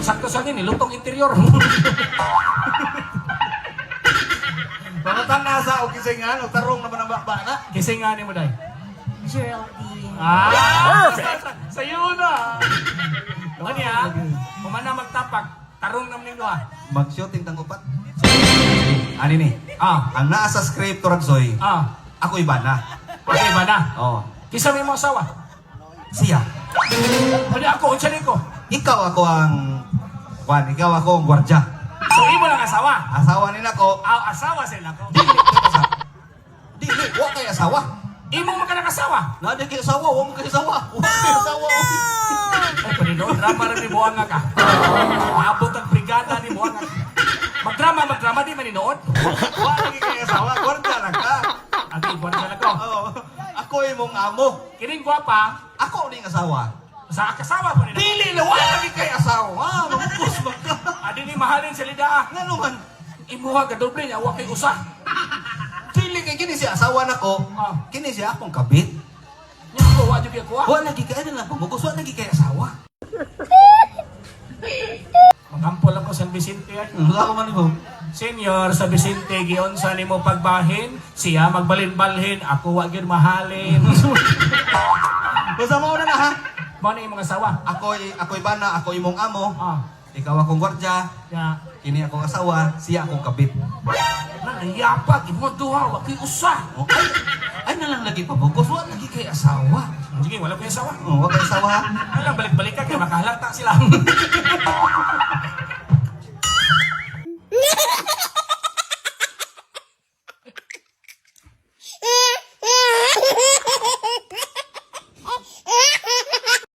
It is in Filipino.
sakto sa akin, nilutong interior. Pamatan nasa o kisingan o tarong naman ang bakbana. Kisingan mo, day. Geraldine. Perfect! Sa'yo na! Ano niya? Kung man na magtapak, tarong naman yung doha. Mag-shooting tang upat. Ani ni? Ah, Ang naa sa script to Ragsoy, ako iba na. okay ba na? Oh. Kisa may mga asawa. Siya. Pwede ako, unsa ko. Ikaw ako ang ikaw ako ang gwardya. So, imo lang asawa. Asawa nila ko. Asawa sila ko. Dili, wa kay asawa. Imo man ka nakasawa. Na di kay asawa, wa mo kay asawa. Wa kay asawa. Ay, pwede doon, drama rin ni Buanga ka. Maabot ang brigada ni Buanga. Magdrama, di maninood. Wa lagi kay asawa, gwardya lang ka. Ati, buwan na ko. Oo. Ako imong amo. Kining gwapa, Ako ning asawa. sa kasawa pa nila. Dili na wa lagi kay asawa. Mabukos man ka. Adi ni mahalin sa lidaa. Ngano man? Imuha ka doble niya, huwag kay usa. Dili kay kini si asawa nako. Kini siya akong kabit. Niya ko, huwag niyo ko. Wa lagi kay ano lang pabukos, wa lagi kay asawa. Magampol ako sa Vicente. Wala ko man ko. Senior, sa Vicente, gionsa ni mo pagbahin, siya magbalin-balhin, ako wag yun mahalin. Basta mo na ha. Mo na yung mga asawa. Ako'y bana, ako imong amo. Ikaw akong gwardya. Ya. Kini akong asawa, siya akong kabit. Nanayapag, imo duha, wag kay usa. Okay. Ay na lang lagi pabukos, wa lagi kay asawa. Sige, wala kay asawa. Wa kay asawa ha. Ay lang, balik-balik ka, kaya makahalata sila.